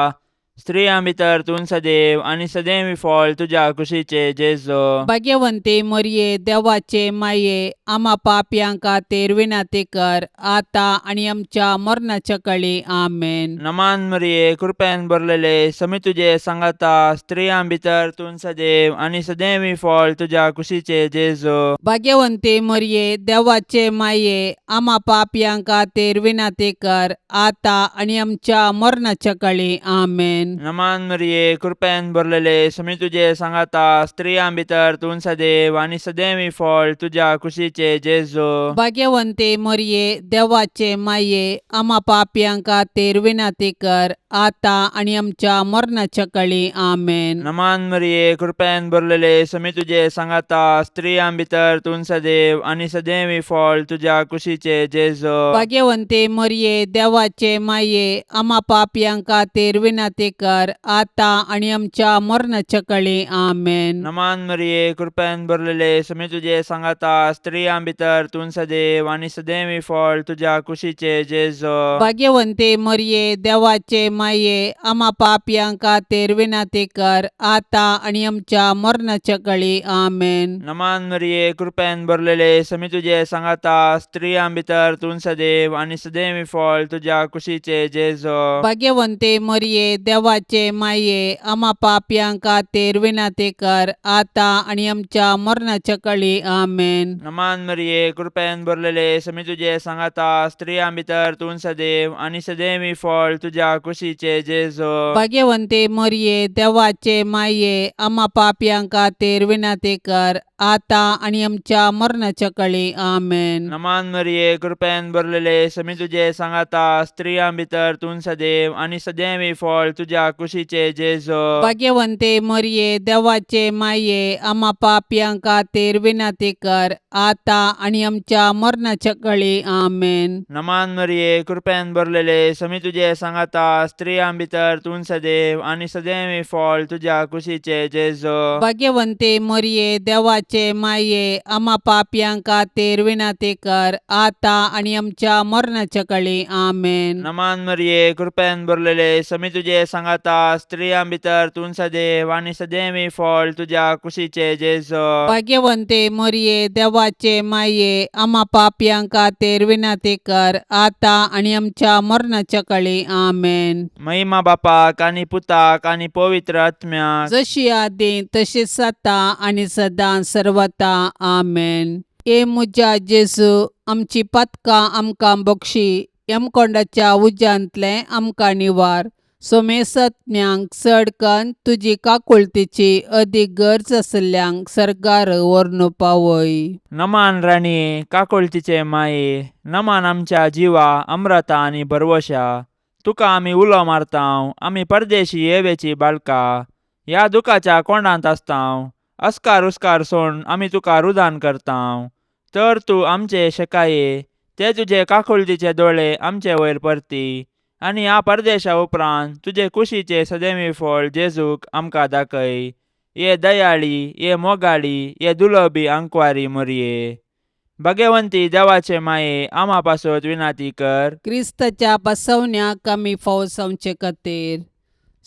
स्त्रियां भितर तूं सदैव आनी सदैवी फळ तुझ्या कुशीचे जेजू. भाग्यवंती मोरये देवाचे माये आम्हा पापयां खातीर विनंती कर आता आनी आमच्या मरणाच्या काळी आमेन. नमान मरिये कृपेन भरलेले समी तुझे सांगाता स्त्रियां भितर तूं सदैव आनी सदैवी फळ तुझ्या कुशीचे जेजू. भाग्यवंती मोरये देवाचे माये आम्हा पापयां खातीर विनंती कर आता आनी आमच्या मरणाच्या काळी आमेन. नमान मरिये कृपेन भरलेले समी तुझे सांगाता स्त्रियां भितर तूं सदैव आनी सदैवी फळ तुझ्या कुशीचे जेजू. भाग्यवंती मोरये देवाचे माये आम्हा पापयां खातीर विनंती कर आता आनी आमच्या मरणाच्या काळी आमेन. नमान मरिये कृपेन भरलेले समी तुझे सांगाता स्त्रियां भितर तूं सदैव आनी सदैवी फळ तुझ्या कुशीचे जेजू. भाग्यवंती मोरये देवाचे माये आम्हा पापयां खातीर विनंती कर आता आनी आमच्या मरणाच्या काळी आमेन. नमान मरिये कृपेन भरलेले समी तुझे सांगाता स्त्रियां भितर तूं सदैव आनी सदैवी फळ तुझ्या कुशीचे जेजू. भाग्यवंती मोरये देवाचे माये आम्हा पापयां खातीर विनंती कर आता आनी आमच्या मरणाच्या काळी आमेन. नमान मरिये कृपेन भरलेले समी तुझे सांगाता स्त्रियां भितर तूं सदैव आनी सदैवी फळ तुझ्या कुशीचे जेजू. भाग्यवंती मोरये देवाचे माये आम्हा पापयां खातीर विनंती कर आता आनी आमच्या मरणाच्या काळी आमेन. नमान मरिये कृपेन भरलेले समी तुझे सांगाता स्त्रियां भितर तूं सदैव आनी सदैवी फळ तुझ्या कुशीचे जेजू. भाग्यवंती मोरये देवाचे माये आम्हा पापयां खातीर विनंती कर आता आणि आमच्या मरणाच्या काळी आमेन. नमान मरिये कृपेन भरलेले समी तुझे सांगाता स्त्रियां भितर तूं सदैव आणि सदैवी फळ तुझ्या कुशीचे जेजो. भाग्यवंते मरिये देवाचे माये आम्हा पापियां खातीर विनंती कर आता आणि आमच्या मरणाच्या काळी आमेन. नमान मरिये कृपेन भरलेले समी तुझे सांगाता स्त्रियां भितर तूं सदैव आणि सदैवी फळ तुझ्या कुशीचे जेजो. भाग्यवंते मरिये देवाचे माये आम्हा पापियां खातीर विनंती कर आता आणि आमच्या मरणाच्या काळी आमेन. नमान मरिये कृपेन भरलेले समी तुझे सांगाता स्त्रियां भितर तूं सदैव आणि सदैवी फळ तुझ्या कुशीचे जेजो. भाग्यवंते मरिये देवाचे माये आम्हा पापियां खातीर विनंती कर आता आणि आमच्या मरणाच्या काळी आमेन. महिमा बापाक आणि पुताक आणि पवित्र आत्म्याक जशी आदी तशीच आता आणि सदां सर्वता आमेन. ए मुजा जेजू आमची पातकां आमकां बक्षी यमकोंडाच्या उज्यांतले आमकां निवार. सोमेसत्म्यांक चडकन तुजी काकुळतीची अदीक गरज आसल्यांक सरकार व्हरून पावय. नमान राणी काकुळतीचे माये नमान आमच्या जिवा अमृता आणि भरवशा. तुका आमी उलो मारतांव आमी परदेशी येवेची बाळका. ह्या दुखाच्या कोंडांत आसतांव अस्कार उस्कार सोड आमी तुका रुदान करतांव. तर तूं आमचे शेकाये ते तुजे काकुळतीचे दोळे आमचे वयर परती आणि ह्या परदेशा उपरांत तुजे कुशीचे सदैवी फळ जेजूक आमकां दाखय. ये दयाळी ये मोगाळी ये दुलोबी आंकवारी मरिये. भाग्यवंती देवाचे माये आम्हा पासत विनंती कर. क्रिस्ताच्या बसवण्याक आमी फावस आमचे खातीर.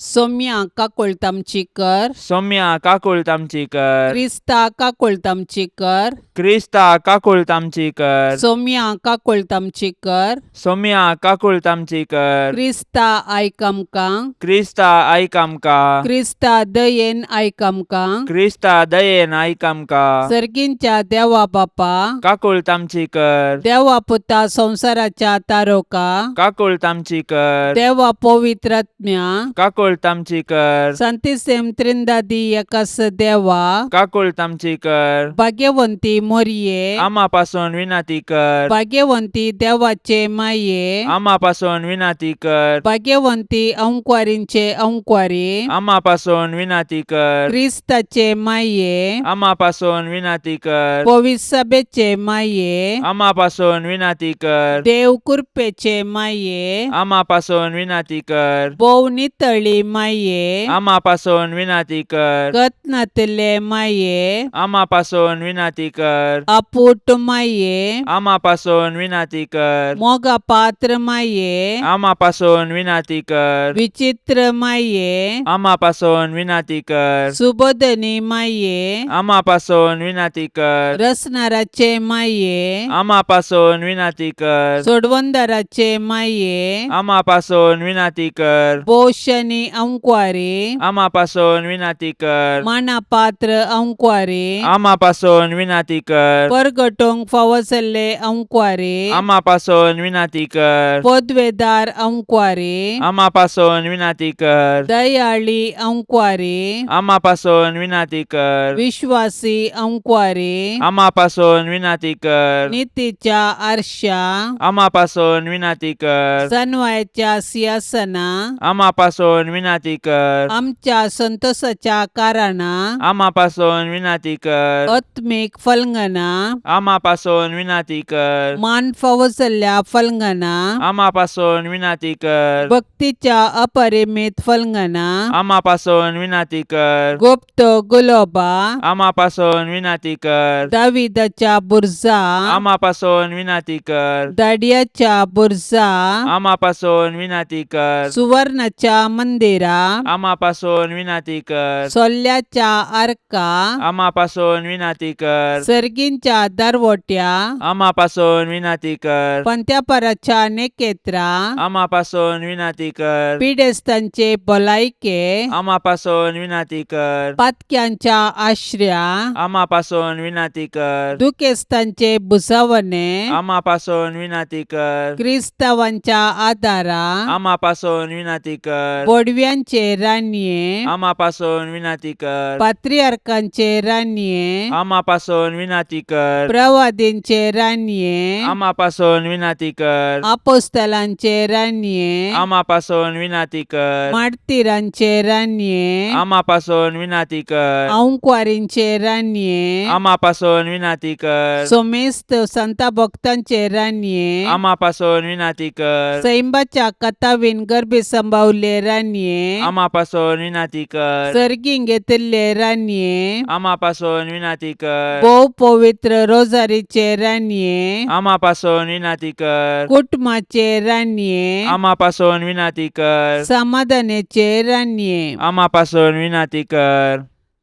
सौम्या काकुळतामची कर. सौम्या काकुळतामची कर. क्रिस्ता काकुळतामची कर. क्रिस्ता काकुळतामची कर. सौम्या काकुळतामची कर. सौम्या काकुळतामची कर. क्रिस्ता आयक आमकां. क्रिस्ता आयक आमकां. क्रिस्ता दयेन आयक आमकां. क्रिस्ता दयेन आयक आमकां. सर्गींच्या देवा बापा काकुळतामची कर. देवा पुता संसाराच्या तारोका काकुळतामची कर. देवा पवित्र आत्म्या काकुळतामची कर. संतिसेम त्रिंदादी एकास देवा काकुळतामची कर. भाग्यवंती मोरये आम्हा पासून विनंती कर. भाग्यवंती देवाचे माये आम्हा पासून विनंती कर. भाग्यवंती अंकुवारींचे अंकुवारी आम्हा पासून विनंती कर. क्रिस्ताचे माये आम्हा पासून विनंती कर. पवित्र सभेचे माये आम्हा पासून विनंती कर. देव कृपेचे माये आम्हा पासून विनंती कर. बोव नितळी माये आम्हा पासून विनंती कर. कतनातले माये आम्हा पासून विनंती कर. अपूट माये आम्हा पासून विनंती कर. मोगा पात्र माये आम्हा पासून विनंती कर. विचित्र माये आम्हा पासून विनंती कर. सुबोधनी माये आम्हा पासून विनंती कर. रसनाराचे माये आम्हा पासून विनंती कर. सोडवंदाराचे माये आम्हा पासून विनंती कर. बोशनी अंकुवारी आम्हा पासून विनंती कर. माना पात्र अंकुवारी आम्हा पासून विनंती कर. परगटोंक फावसले अंकुवारी आम्हा पासून विनंती कर. पदवेदार अंकुवारी आम्हा पासून विनंती कर. दयाळी अंकुवारी आम्हा पासून विनंती कर. विश्वासी अंकुवारी आम्हा पासून विनंती कर. नीतीच्या आरशा आम्हा पासून विनंती कर. सनवायच्या सिंहासना आम्हा पासून विनंती कर. आमच्या संतोषाच्या कारणा आम्हा पासून विनंती कर. आत्मिक फलंगना आम्हा पासून विनंती कर. मान फावसल्या फलंगना आम्हा पासून विनंती कर. भक्तीच्या अपरिमित फलंगना आम्हा पासून विनंती कर. गुप्त गुलोबा आम्हा पासून विनंती कर. दाविदाच्या बुरजा आम्हा पासून विनंती कर. दाडियाच्या बुरजा आम्हा पासून विनंती कर. सुवर्णाच्या मंदिरा आम्हा पासून विनंती कर. सोल्ल्याच्या आर्का आम्हा पासून विनंती कर. सर्गींच्या दरवट्या आम्हा पासून विनंती कर. पंत्यापराच्या नेकेत्रा आम्हा पासून विनंती कर. पिडेस्तांचे भलायके आम्हा पासून विनंती कर. पातक्यांच्या आश्र्या आम्हा पासून विनंती कर. दुखेस्तांचे बुसावणे आम्हा पासून विनंती कर. क्रिस्तावांच्या आदारा आम्हा पासून विनंती कर. बोडवी बडव्यांचे रानये, आमा पासून विनाती कर. पात्रियार्कांचे रानये, आमा पासून विनाती कर. प्रवादींचे रानये, आमा पासून विनाती कर. आपोस्तलांचे रानये, आमा पासून विनाती कर. मार्तिरांचे रानये, आमा पासून विनाती कर. औंकवारींचे रानये, आमा पासून विनाती कर. सोमेस्त संता भक्तांचे रानये, आमा पासून विनाती कर. सैंबाच्या कथावीन गर्भे संभावले रानये, आमा पासून विनाती कर. सर्गीं घेतिल्ले रानये, आमा पासून विनाती कर. भोव पवित्र रोजारीचे रानये, आमा पासून विनाती कर. कुटुंबाचे रानये, आमा पासून विनाती कर. समाधानाचे रानये, आमा पासून विनाती कर.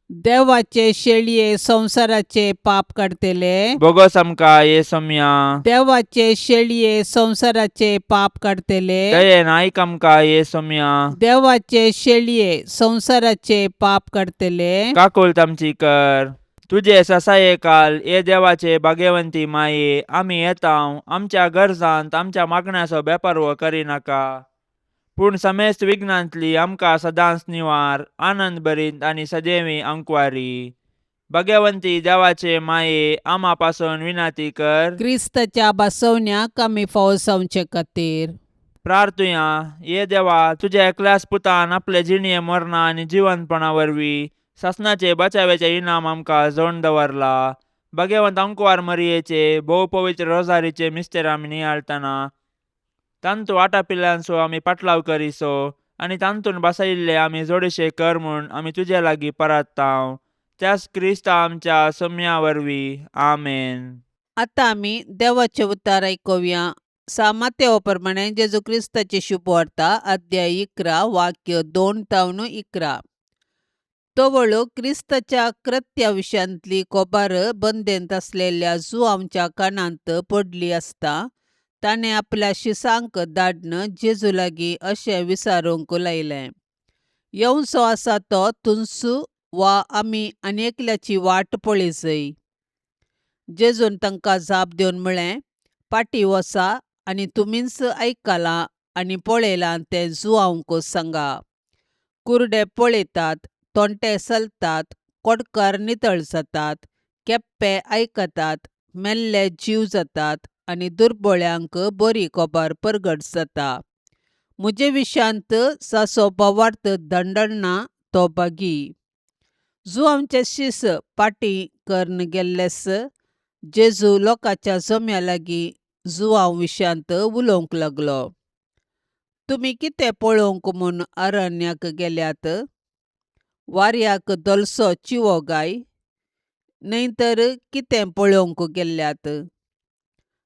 देवाचे शेळये संसाराचे पाप काढतेले, बोगस आमका येसुम्या. देवाचे शेळये संसाराचे पाप काढतेले, दयेन ऐक आमका येसुम्या. देवाचे शेळये संसाराचे पाप काढतेले, काकुळत आमची कर. तुझे ससाये काल ये देवाचे भाग्यवंती माये. आम्ही येताव आमच्या गरजांत आमच्या मागण्याचो बेपर्वो करी नाका. पूण समेस्त विघ्नांतली आमकां सदांच निवार. आनंद भरीत आनी सदैवी अंकवारी. भाग्यवंती देवाचे माये, आमा पासून विनाती कर. क्रिस्ताच्या बसवण्याक आमी फावो जावचे खातीर प्रार्थुया. ये देवा, तुझ्या एकल्याच पुतान आपले जिणये मरणा आनी जिवंतपणा वरवीं सासणाचे बचावेचे इनाम आमकां जोडून दवरला. भाग्यवंत अंकुवार मरियेचे भोव पवित्र रोजारीचे मिस्तेर आमी नियाळतना तांतू वाटा पिल्ल्यांचो आमी पाटलाव करिसो आनी तांतून बसयिल्ले आमी जोडीशे कर म्हूण आमी तुजे लागीं परताव. त्याच क्रिस्ता आमच्या सोम्या वरवीं. आमेन. आतां आमी देवाचे उतार आयकुया. सामात्या प्रमाणे जेजू क्रिस्ताची शुभ वार्ता अध्याय 11 वाक्य 2 तावन 11. तवळो क्रिस्ताच्या कृत्या विशयांतली कोबार बंदेंत असलेल्या जुआंच्या कानांत पडली असता ताणें आपल्या शिसांक धाडन जेजू लागीं अशें विचारूंक लायलें, येवचो आसा तो तुनसू वा आमी आनेकल्याची वाट पळय जय. जेजून तांकां जाप दिवन म्हळें, फाटीं वचा आनी तुमीच आयकलां आनी पळयलां तें जुआंक सांगा. कुर्डे पळयतात, तोंटे चलतात, कोडकार नितळ जातात, केप्पे आयकतात, मेल्ले जीव जातात आनी दुर्बळ्यांक बरी कोबार परगट जाता. म्हजे विशयांत जाचो बोवार्थ दंडळना तो बागी. जुआंचे शीस फाटीं करून गेल्लेस जेजू लोकांच्या जम्या लागीं जुआंव विशयांत उलोवंक लागलो. तुमी कितें पळोवंक म्हूण अरण्याक गेल्यात? वाऱ्याक दलसो चिवो गाय? न्हय तर कितें पळोवंक गेल्यात?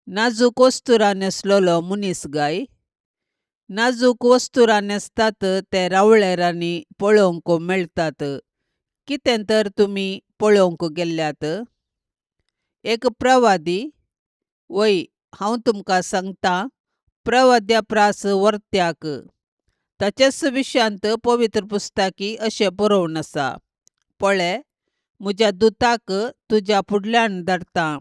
नाजूक वस्तुरां नेसलोलो मनीस गाय? नाजूक वस्तुरां नेसतात ते रावळेरांनी पळोवंक मेळटात. कितें तर तुमी पळोवंक गेल्यात? एक प्रवादी? वय, हांव तुमकां सांगतां, प्रवाद्या प्रास वर्त्याक. ताच्याच विशयांत पवित्र पुस्तकी अशें बरोवन आसा, पळय, म्हज्या दुताक तुज्या फुडल्यान धाडटां.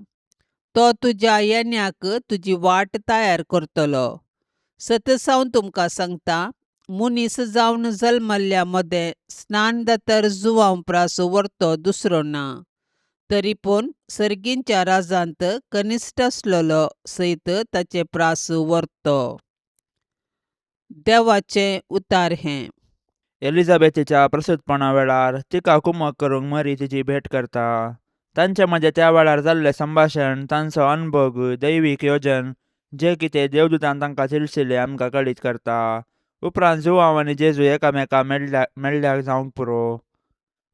तो तुज्या येण्याक तुजी वाट तयार करतलो. सतत हांव तुमकां सांगतां, मनीस जावन जल्मल्ल्या मदें स्नान दातर जुआंव प्रास व्हरतो दुसरो ना. तरी पूण सर्गींच्या राजांत कनिश्ट आसलोलो सयत ताचे प्रास व्हरतो. देवाचें उतार हें. एलिझाबेथीच्या प्रसूतपणा वेळार तिका कुमक करूंक मरी तिची भेट करता. तांचे मदें त्या वेळार जाल्लें संभाशण, तांचो अनुभव, दैवीक योजन, जे कितें देवदूतान तांकां चिलसिलें आमकां कळीत करता. उपरांत जुआंव आनी जेजू एकामेकां मेळ्ळ्याक जावंक पुरो.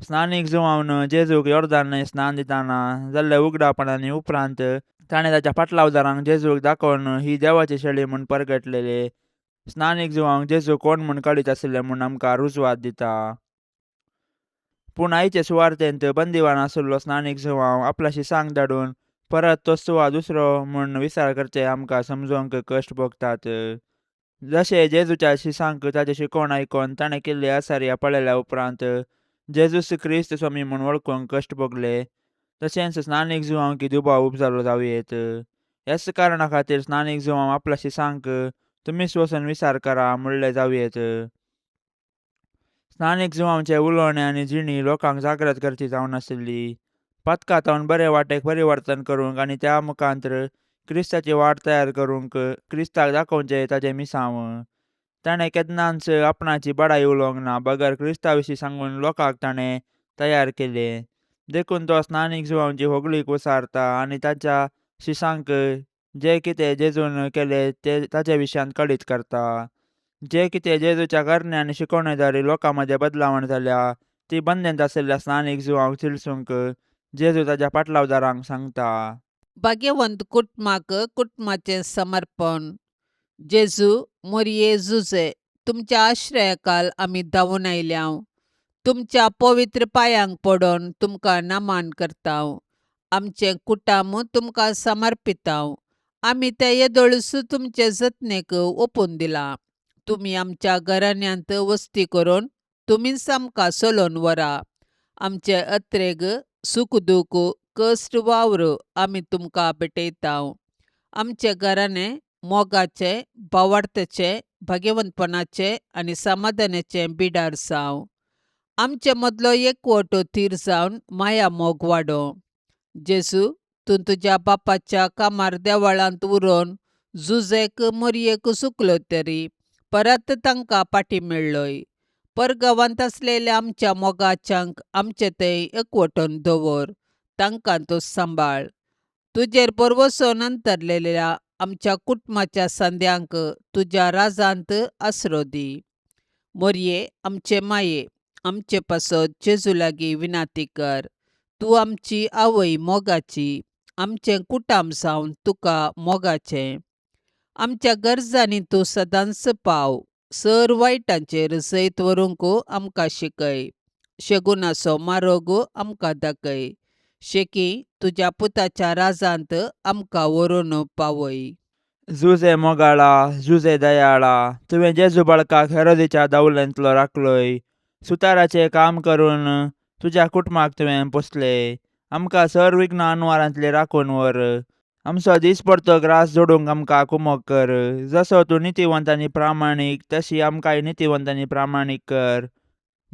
स्नानीक जुआंवन जेजूक योर्दान न्हंय स्नान दिताना जाल्ल्या उगडापणांनी उपरांत ताणें ताच्या फाटलावदारांक जेजूक दाखोवन ही देवाची शेळी म्हूण परगटलेले. स्नानीक जुआंवक जेजू कोण म्हूण कळीत आसलें म्हूण आमकां रुजवात दिता. पूण आयचे सुवार्थेंत बंदिवान आशिल्लो स्नानीक जुआंव आपल्या शिसांक धाडून परत तो सुवात दुसरो म्हूण विचार करचे आमकां समजूंक कश्ट भोगतात. जशें जेजूच्या शिसांक ताचें शिकोवण आयकोन ताणें केल्ली आसारिया पळयल्या उपरांत जेजूस क्रिस्त स्वामी म्हूण वळखूंक कश्ट भोगले, तशेंच स्नानीक जुआंवकी दुबाव उपजालो जावयेत. ह्याच कारणा खातीर स्नानीक जुआंव आपल्या शिसांक तुमीच वचून विचार करा म्हणलें जावयेत. स्थानीक जिवांचे उलोवणे आनी जिणी लोकांक जागृत करची जावन आशिल्ली. पथकांतावन बरे वाटेक परिवर्तन करूंक आनी त्या मुखांतर क्रिस्ताची वाट तयार करूंक क्रिस्ताक दाखोवचें ताचें मिसांव. ताणें केन्नाच आपणाची बडाई उलोवंक ना, बगर क्रिस्ता विशीं सांगून लोकांक ताणें तयार केलें. देखून तो स्थानीक जिवांची होगळीक उसारता आनी ताच्या शिसांक जें कितें जेजून केलें ते ताचे विशयान कळीत करता. जें कितें जेजूच्या करणे आनी शिकोवणेद्वारे लोकां मदें बदलावण जाल्या ती बंदेंत आशिल्ल्या स्थानीक जिवांक चिडसूंक जेजू ताच्या पाटलावदारांक सांगता. भाग्यवंत कुटुंबाक कुटुंबाचें समर्पण. जेजू, मोरये जुजे, तुमच्या आश्रयाखाल आमी धांवून आयल्याव. तुमच्या पवित्र पांयांक पडोवन तुमकां नमन करतांव. आमचें कुटाम तुमकां समर्पितांव. आमी ते येदोळूस तुमचे जतनेक ओपून दिला. तुमी आमच्या घराण्यांत वस्ती करून तुमीच आमकां चलोवन व्हरा. आमचे अत्रेग सूख दूख कश्ट वावर आमी तुमकां भेटयतांव. आमचे घराणे मोगाचे, भावार्थाचे, भाग्यवंतपणाचे आनी समाधानाचें बिडार जावं. आमचे मदलो एकवट थीर जावन माया मोग वाडो. जेजू, तूं तुज्या बापाच्या कामार देवळांत उरोवन जुजेक मोरयेक चुकलो तरी परत तांकां फाटीं मेळ्ळय. परगांवांत आसलेल्या आमच्या मोगाच्यांक आमचे थंय एकवटून दवर. तांकां तूं सांबाळ. तुजेर भरवोसोन अंतरलेल्या आमच्या कुटुंबाच्या सांद्यांक तुज्या राजांत आसरो दी. मोरये, आमचे माये, आमचे पासत जेजू लागीं विनाती कर. तूं आमची आवय मोगाची. आमचें कुटाम जावन तुका मोगाचें. आमच्या गरजांनी तूं सदांच पाव. सर वायटांचेर जैत व्हरूंक आमकां शिकय. शेगुनाचो मार्ग आमकां दाखय. शेकी तुज्या पुताच्या राजांत आमकां व्हरून पावय. जुजे मोगाळा, जुजे दयाळा, तुवें जेजू बाळकाक हेरोदेच्या दावल्यांतलो राखलोय. सुताराचें काम करून तुज्या कुटुंबाक तुवें पोसलें. आमकां सर विघ्ना अनवारांतली राखून व्हर. आमचो दीस पडतो ग्रास जोडूंक आमकां कुमोग कर. जसो तूं नितीवंत आनी प्रामाणीक तशी आमकांय नितीवंत आनी प्रामाणीक कर.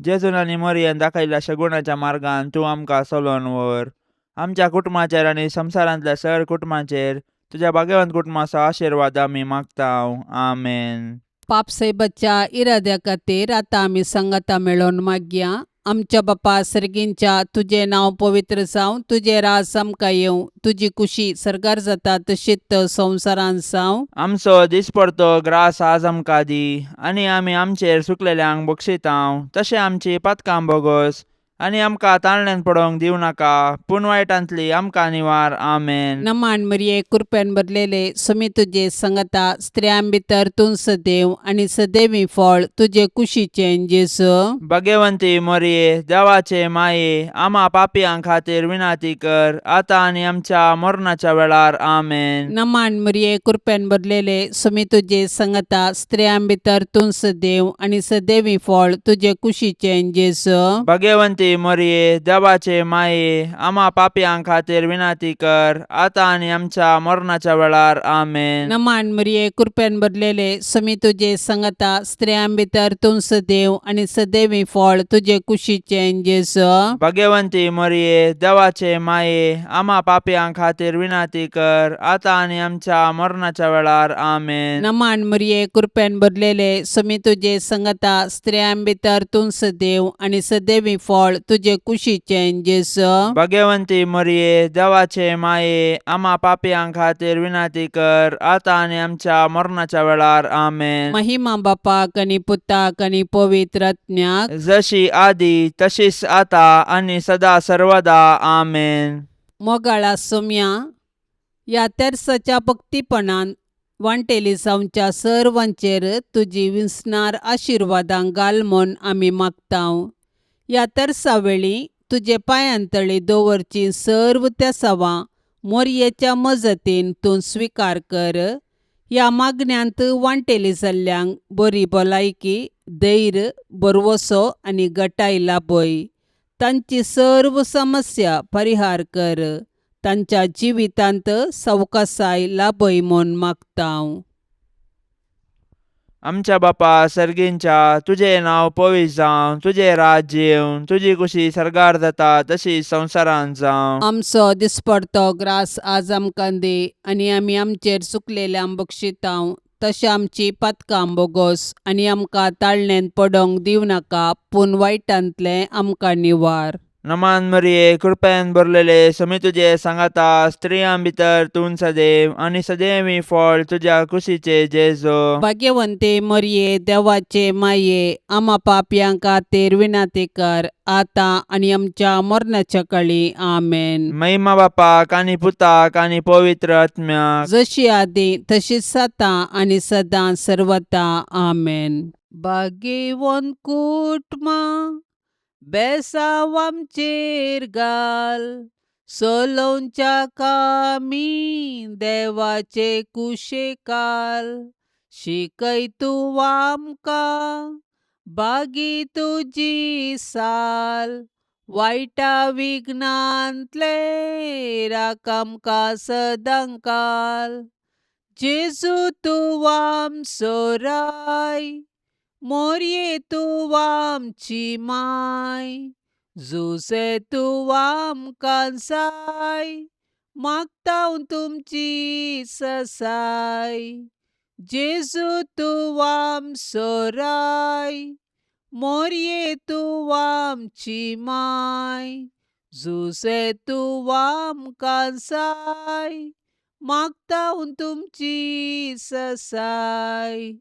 जेजून आनी मोरयेन दाखयल्ल्या शगुणाच्या मार्गान तूं आमकां चलोवन व्हर. आमच्या कुटुंबाचेर आनी संवसारांतल्या सर कुटुंबाचेर तुज्या भाग्यवंत कुटुंबाचो आशिर्वाद आमी मागतांव. आमेन. पापसाहेबाच्या इराद्या खातीर आतां आमी संगता मेळोवन मागया. आमच्या बापा सर्गींच्या तुजें नांव पवित्र जावं. तुजें रास आमकां येवं. तुजी खुशी सरकार जाता तशीच संवसारांत जावं. आमचो दीस पडतो ग्रास आज आमकां दी. आनी आमी आमचेर चुकलेल्यांक बक्षितांव तशें आमची पातकां बोगोस. आनी आमकां ताळण्यांत पडोवंक दिवं नाका, पूण वायटांतली आमकां निवार. आमेन. नमान मरिये, कृपेन भरलेले, समी तुजे संगता स्त्रियां भितर तूं सदैव आनी सदैवी फळ तुजे कुशीचें जेजू. भाग्यवंती मोरये, देवाचे माये, आम्हा पापयां खातीर विनाती कर, आतां आनी आमच्या मरणाच्या वेळार. आमेन. नमान मरिये, कृपेन भरलेले, समी तुजे संगता स्त्रियां भितर तूं सदैव आनी सदैवी फळ तुजे कुशीचें जेजू. भाग्यवंती मोरये, देवाचे माये, आम्हा पापयां खातीर विनाती कर, आतां आनी आमच्या मरणाच्या वेळार. आमेन. नमान मरिये, कृपेन भरलेले, समी तुजे संगता स्त्रियां भितर तूं सदैव आनी सदैवी फळ तुजे कुशीचें जेजू. भाग्यवंती मोरये, देवाचे माये, आम्हा पापयां खातीर विनाती कर, आतां आनी आमच्या मरणाच्या वेळार. आमेन. नमान मरिये, कृपेन भरलेले, समी तुजे संगता स्त्रियां भितर तूं सदैव आनी सदैवी फळ तुजे कुशीचें जेजू. भाग्यवंती मोरये, देवाचे माये, आम्हा पापयां खातीर विनाती कर, आतां आनी आमच्या मरणाच्या वेळार. आमेन. महिमा बापाक आनी पुताक आनी पवित्र आत्म्याक, जशी आदी तशीच आता आनी सदा सर्वदा. आमेन. मोगाळा सोम्या, ह्या तेर्साच्या भक्तीपणान वांटेली जावच्या सर्वांचेर तुजी विस्नार आशिर्वादां घाल म्हूण आमी मागतांव. ह्या तेर्सा वेळी तुजे पांयांतळी दवरची सर्व तेसावां मोरयेच्या मजतीन तूं स्विकार कर. ह्या मागण्यांत वांटेली जाल्ल्यांक बरी भलायकी, धैर्य, बरवसो आनी घटाय लाभय. तांची सर्व समस्या परिहार कर. तांच्या जिवितांत सवकासाय लाभय म्हूण मागतांव. आमच्या बापा सर्गींच्या, तुझे नाव पवित्र जावं, तुझे राज्य येवं, तुझी कुशी सरकार जाता तशी संसारान जावं. आमचो दिसपडतो ग्रास आज आमकां दे, आनी आमी आमचेर चुकलेल्यांक बक्षितांव, तशें आमची पातकां बोगोस, आनी आमकां ताळणेन पडोंक दिवं नाका, पूण वायटांतले आमकां निवार. नमान मरिये, कृपेन भरलेले, समी तुझे सांगाता, स्त्रियां भितर तूं सदैव, आनी सदैवी फळ तुझ्या कुशीचे जेजो. भाग्यवंते मरिये, देवाचे माये, आम्हा पापयांक खातीर विनाती कर, आतां आनी आमच्या मरणाच्या काळी. आमेन. महिमा बापाक आनी पुताक आनी पवित्र आत्म्याक, जशी आदी तशीच साता आनी सदां सर्वता. आमेन. भाग्यवंत कुटुंबा, बेसांव आमचेर घाल, सोलोवच्या कामी देवाचे कुशेकाल. शिकय तूं आमकां बागी तुजी साल, वायटा विघ्नांतले राख आमकां सदांकाल. जेजू तूं आमचो राय, मोरये तूं आमची माय, जुसे तूं आमकां जाय, मागतांव तुमची ससाय. जेजू तूं आमचो राय, मोरये तूं आमची माय, जुसे तूं आमकां जाय, मागतांव तुमची ससाय.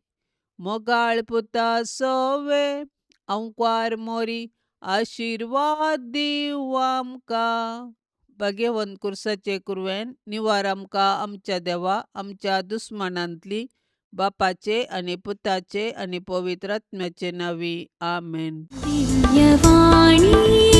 मोगाळ पुता सोवे, अंकार मोरी आशिर्वाद दिव आमकां. भाग्यवंत कुर्साचे कुरवेन निवार आमकां आमच्या देवा, आमच्या दुस्मनांतली, बापाचे आनी पुताचे आनी पवित्र आत्म्याचे नांवी. आमेन. दिव्यवाणी